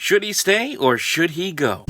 Should he stay or should he go?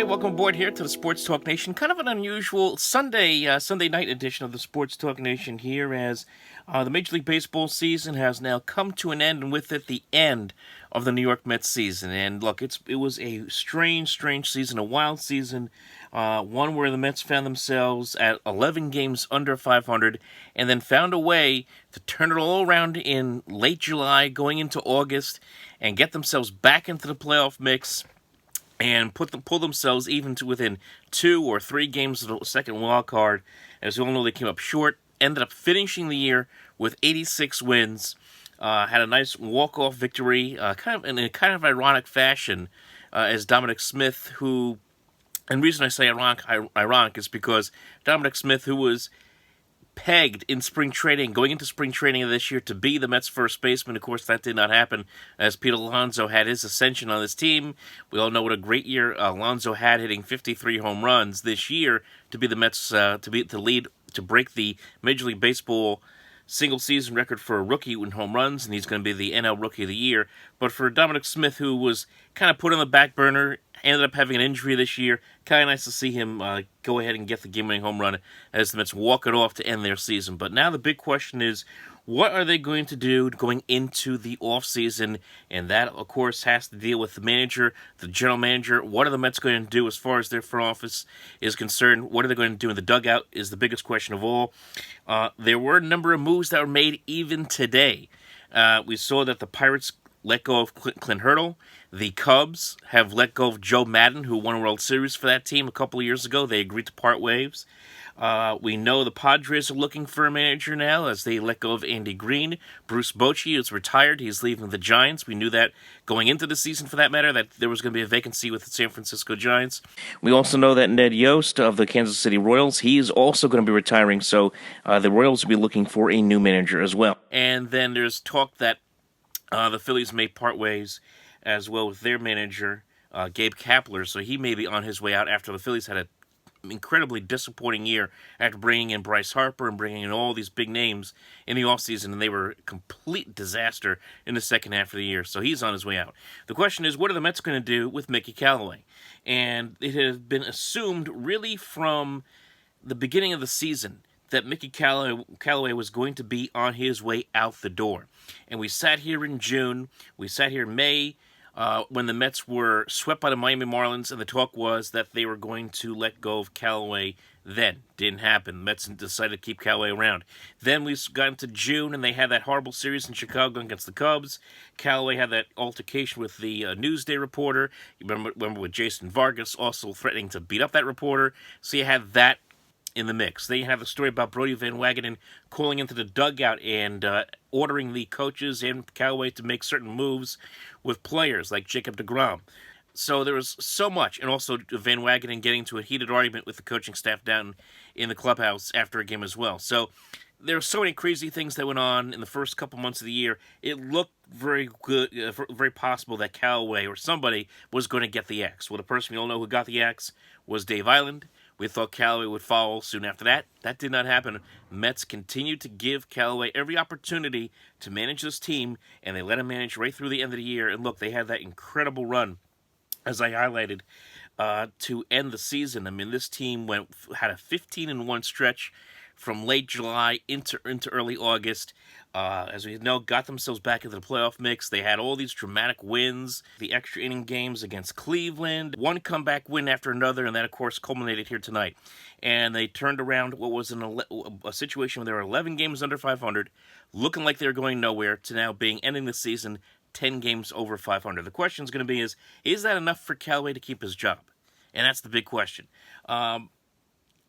Welcome aboard here to the Sports Talk Nation. Kind of an unusual Sunday night edition of the Sports Talk Nation here, as the Major League Baseball season has now come to an end, and with it, the end of the New York Mets season. And look, it was a strange season, a wild season, one where the Mets found themselves at 11 games under 500, and then found a way to turn it all around in late July, going into August, and get themselves back into the playoff mix. And pull themselves even to within 2 or 3 games of the second wild card. As you all know, they came up short. Ended up finishing the year with 86 wins. Had a nice walk-off victory, kind of in a kind of ironic fashion, as Dominic Smith, who, and the reason I say ironic is because Dominic Smith, who was pegged in spring training, going into spring training of this year to be the Mets' first baseman. Of course, that did not happen, as Pete Alonso had his ascension on this team. We all know what a great year Alonso had, hitting 53 home runs this year to be the Mets to break the Major League Baseball single season record for a rookie in home runs, and he's going to be the NL Rookie of the Year. But for Dominic Smith, who was kind of put on the back burner, ended up having an injury this year, kind of nice to see him go ahead and get the game-winning home run as the Mets walk it off to end their season. But now the big question is, what are they going to do going into the offseason? And that, of course, has to deal with the manager, the general manager. What are the Mets going to do as far as their front office is concerned? What are they going to do in the dugout is the biggest question of all. There were a number of moves that were made even today. We saw that the Pirates let go of Clint Hurdle. The Cubs have let go of Joe Madden, who won a World Series for that team a couple of years ago. They agreed to part ways. We know the Padres are looking for a manager now as they let go of Andy Green. Bruce Bochy is retired. He's leaving the Giants. We knew that going into the season, for that matter, that there was going to be a vacancy with the San Francisco Giants. We also know that Ned Yost of the Kansas City Royals, he's also going to be retiring, so the Royals will be looking for a new manager as well. And then there's talk that the Phillies may part ways as well with their manager, Gabe Kapler, so he may be on his way out after the Phillies had an incredibly disappointing year after bringing in Bryce Harper and bringing in all these big names in the offseason, and they were a complete disaster in the second half of the year, so he's on his way out. The question is, what are the Mets going to do with Mickey Callaway? And it has been assumed really from the beginning of the season that Mickey Callaway was going to be on his way out the door. And we sat here in June, we sat here in May, when the Mets were swept by the Miami Marlins, and the talk was that they were going to let go of Callaway then. Didn't happen. The Mets decided to keep Callaway around. Then we got into June, and they had that horrible series in Chicago against the Cubs. Callaway had that altercation with the Newsday reporter. You remember with Jason Vargas also threatening to beat up that reporter. So you had that in the mix. They have a story about Brodie Van Wagenen calling into the dugout and ordering the coaches and Callaway to make certain moves with players like Jacob deGrom. So there was so much, and also Van Wagenen getting into a heated argument with the coaching staff down in the clubhouse after a game as well. So there were so many crazy things that went on in the first couple months of the year. It looked very good, very possible that Callaway or somebody was going to get the X. Well, the person we all know who got the X was Dave Island. We thought Callaway would follow soon after that. That did not happen. Mets continued to give Callaway every opportunity to manage this team, and they let him manage right through the end of the year. And look, they had that incredible run, as I highlighted, to end the season. I mean, this team had a 15-1 stretch from late July into early August. As we know, got themselves back into the playoff mix. They had all these dramatic wins, the extra inning games against Cleveland, one comeback win after another, and that, of course, culminated here tonight. And they turned around what was a situation where they were 11 games under 500, looking like they were going nowhere, to now ending the season 10 games over 500. The question is going to be is that enough for Callaway to keep his job? And that's the big question.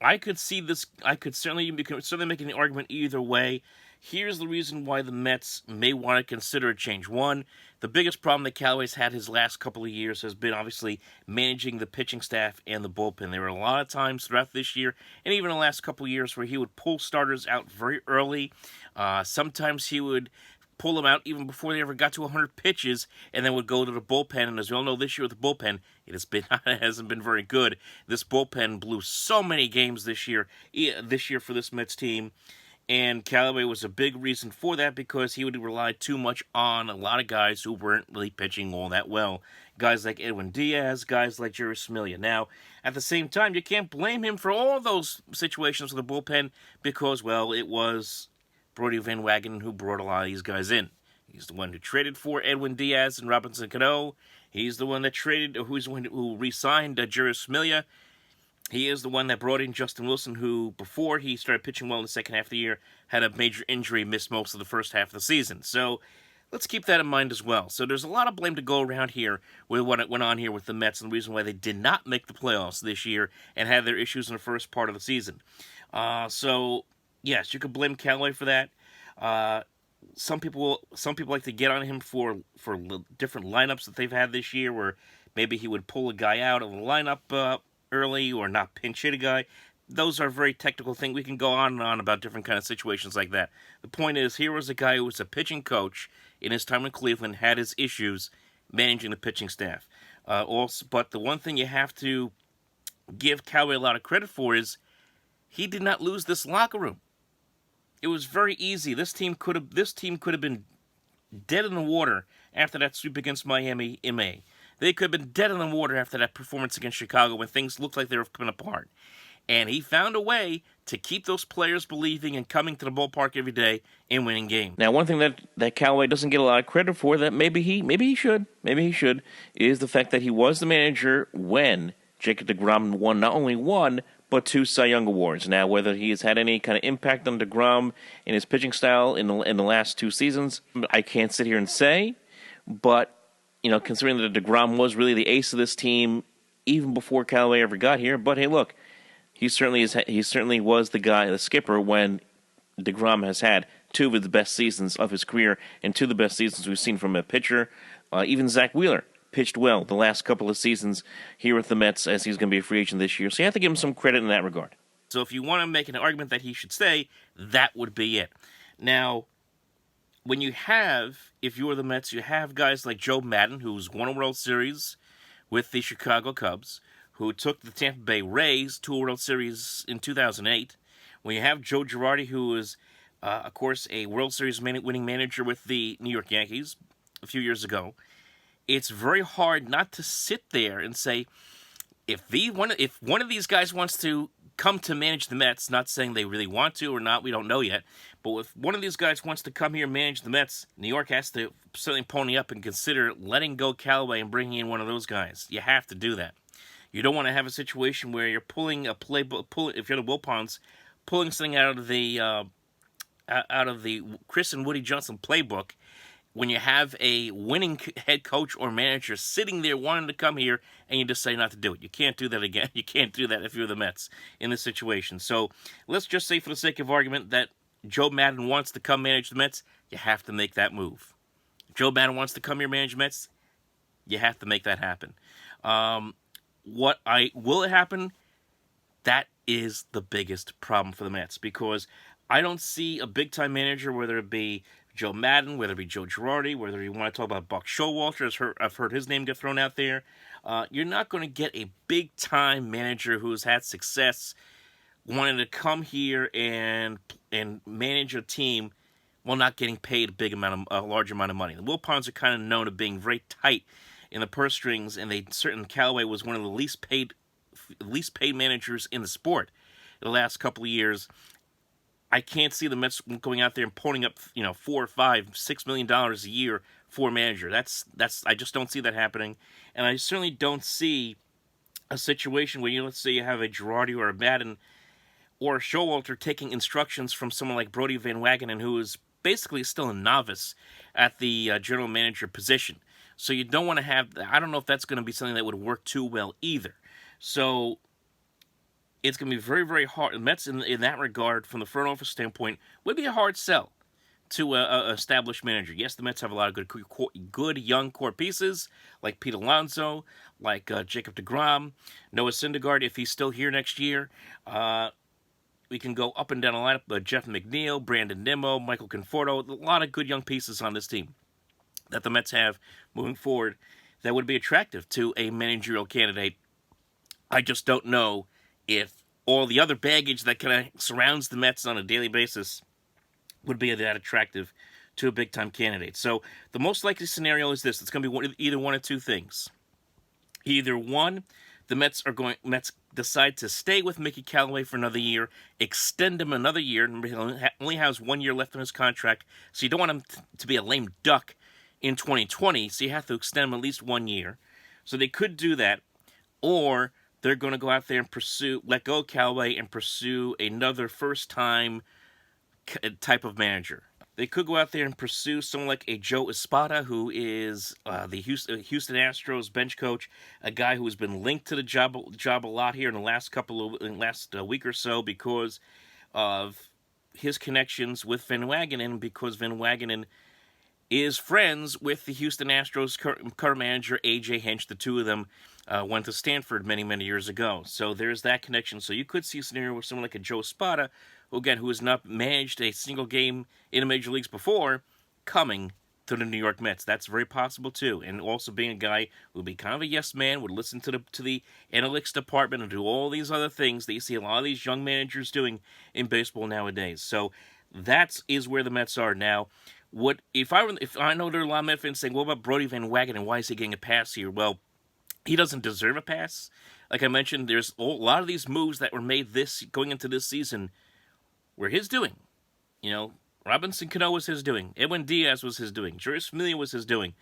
I could see this. I could certainly make an argument either way. Here's the reason why the Mets may want to consider a change. One, the biggest problem that Callaway's had his last couple of years has been obviously managing the pitching staff and the bullpen. There were a lot of times throughout this year and even the last couple of years where he would pull starters out very early. Sometimes he would pull them out even before they ever got to 100 pitches, and then would go to the bullpen. And as we all know, this year with the bullpen, it hasn't been very good. This bullpen blew so many games this year for this Mets team. And Callaway was a big reason for that because he would rely too much on a lot of guys who weren't really pitching all that well. Guys like Edwin Diaz, guys like Jerry Smilia. Now, at the same time, you can't blame him for all those situations with the bullpen because, well, it was Brodie Van Wagenen who brought a lot of these guys in. He's the one who traded for Edwin Diaz and Robinson Cano. He's the one that who re-signed Jerry Smilia. He is the one that brought in Justin Wilson, who, before he started pitching well in the second half of the year, had a major injury, missed most of the first half of the season. So let's keep that in mind as well. So there's a lot of blame to go around here with what went on here with the Mets and the reason why they did not make the playoffs this year and had their issues in the first part of the season. So, yes, you could blame Callaway for that. Some people like to get on him for different lineups that they've had this year where maybe he would pull a guy out of the lineup early or not pinch hit a guy. Those are very technical things. We can go on and on about different kind of situations like that. The point is, here was a guy who was a pitching coach in his time in Cleveland, had his issues managing the pitching staff. But the one thing you have to give Callaway a lot of credit for is he did not lose this locker room. It was very easy. This team could have been dead in the water after that sweep against Miami in May. They could have been dead in the water after that performance against Chicago when things looked like they were coming apart. And he found a way to keep those players believing and coming to the ballpark every day and winning games. Now, one thing that Callaway doesn't get a lot of credit for, that maybe he should, is the fact that he was the manager when Jacob deGrom won not only one, but 2 Cy Young Awards. Now, whether he has had any kind of impact on deGrom in his pitching style in the last 2 seasons, I can't sit here and say, but considering that deGrom was really the ace of this team even before Callaway ever got here. But hey, look, he certainly was the skipper when deGrom has had 2 of the best seasons of his career and 2 of the best seasons we've seen from a pitcher. Even Zach Wheeler pitched well the last couple of seasons here with the Mets as he's going to be a free agent this year. So you have to give him some credit in that regard. So if you want to make an argument that he should stay, that would be it. Now, if you were the Mets, you have guys like Joe Madden, who's won a World Series with the Chicago Cubs, who took the Tampa Bay Rays to a World Series in 2008. When you have Joe Girardi, who is, of course, a World Series winning manager with the New York Yankees a few years ago, it's very hard not to sit there and say, if one of these guys wants to come to manage the Mets, not saying they really want to or not, we don't know yet, but if one of these guys wants to come here and manage the Mets, New York has to certainly pony up and consider letting go Callaway and bringing in one of those guys. You have to do that. You don't want to have a situation where you're pulling a playbook, if you're the Wilpons, pulling something out of the Chris and Woody Johnson playbook when you have a winning head coach or manager sitting there wanting to come here and you decide not to do it. You can't do that again. You can't do that if you're the Mets in this situation. So let's just say for the sake of argument that Joe Madden wants to come manage the Mets. You have to make that move. Joe Madden wants to come here manage the Mets. You have to make that happen. Will it happen? That is the biggest problem for the Mets because I don't see a big-time manager, whether it be Joe Madden, whether it be Joe Girardi, whether you want to talk about Buck Showalter, I've heard his name get thrown out there. You're not going to get a big-time manager who's had success wanting to come here and manage a team while not getting paid a large amount of money. The Wilpons are kind of known as being very tight in the purse strings, and Callaway was one of the least paid managers in the sport in the last couple of years. I can't see the Mets going out there and pulling up, $4 or $5, $6 million a year for a manager. I just don't see that happening, and I certainly don't see a situation where let's say you have a Girardi or a Madden or a Showalter taking instructions from someone like Brodie Van Wagenen, who is basically still a novice at the general manager position. So you don't want to have. I don't know if that's going to be something that would work too well either. So it's going to be very, very hard. The Mets, in that regard, from the front office standpoint, would be a hard sell to an established manager. Yes, the Mets have a lot of good young core pieces, like Pete Alonso, like Jacob deGrom, Noah Syndergaard, if he's still here next year. We can go up and down the lineup. Jeff McNeil, Brandon Nimmo, Michael Conforto, a lot of good young pieces on this team that the Mets have moving forward that would be attractive to a managerial candidate. I just don't know if all the other baggage that kind of surrounds the Mets on a daily basis would be that attractive to a big-time candidate. So the most likely scenario is this. It's going to be either one of two things. Either one, the Mets decide to stay with Mickey Callaway for another year, extend him another year. Remember, he only has 1 year left on his contract, so you don't want him to be a lame duck in 2020, so you have to extend him at least 1 year. So they could do that, or they're going to go out there and let go of Callaway and pursue another first-time type of manager. They could go out there and pursue someone like a Joe Espada, who is the Houston Astros bench coach, a guy who has been linked to the job a lot here in the last week or so because of his connections with Van Wagenen, because Van Wagenen is friends with the Houston Astros current manager, A.J. Hinch. The two of them went to Stanford many, many years ago. So there's that connection. So you could see a scenario with someone like a Joe Espada, who has not managed a single game in the major leagues before, coming to the New York Mets. That's very possible, too. And also being a guy who would be kind of a yes man, would listen to the analytics department and do all these other things that you see a lot of these young managers doing in baseball nowadays. So that is where the Mets are now. If I know there are a lot of Mets fans saying, what about Brodie Van Wagenen, and why is he getting a pass here? Well, he doesn't deserve a pass. Like I mentioned, there's a lot of these moves that were made going into this season were his doing. Robinson Cano was his doing. Edwin Diaz was his doing. Juris Familia was his doing.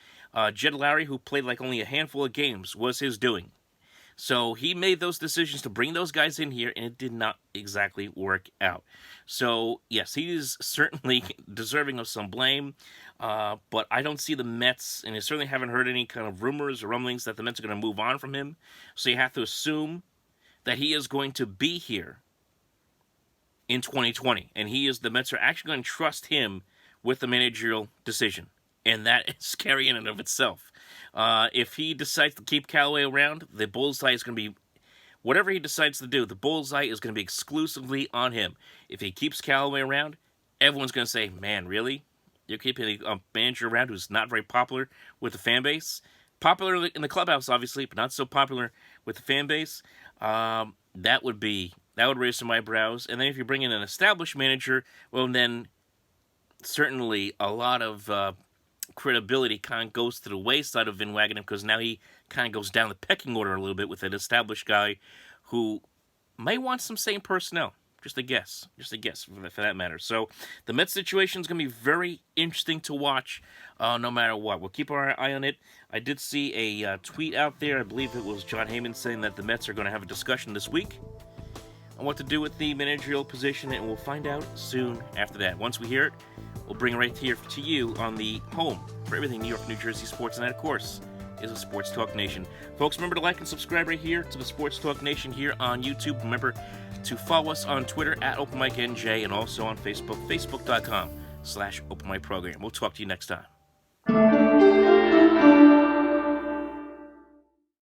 Jed Lowry, who played like only a handful of games, was his doing. So he made those decisions to bring those guys in here, and it did not exactly work out. So, yes, he is certainly deserving of some blame, but I don't see the Mets, and I certainly haven't heard any kind of rumors or rumblings that the Mets are going to move on from him. So you have to assume that he is going to be here in 2020, and the Mets are actually going to trust him with the managerial decision, and that is scary in and of itself. If he decides to keep Callaway around, the bullseye is going to be, whatever he decides to do, the bullseye is going to be exclusively on him. If he keeps Callaway around, everyone's going to say, man, really? You're keeping a manager around who's not very popular with the fan base? Popular in the clubhouse, obviously, but not so popular with the fan base. That would raise some eyebrows. And then if you bring in an established manager, well, then certainly a lot of credibility kind of goes to the wayside of Van Wagenen, because now he kind of goes down the pecking order a little bit with an established guy who may want some same personnel. Just a guess for that matter. So the Mets situation is going to be very interesting to watch no matter what. We'll keep our eye on it. I did see a tweet out there, I believe it was John Heyman, saying that the Mets are going to have a discussion this week on what to do with the managerial position, and we'll find out soon after that. Once we hear it, we'll bring it right here to you on the home for everything New York, New Jersey sports, and that, of course, is a Sports Talk Nation. Folks, remember to like and subscribe right here to the Sports Talk Nation here on YouTube. Remember to follow us on Twitter at OpenMicNJ, and also on Facebook, facebook.com/OpenMicProgram. We'll talk to you next time.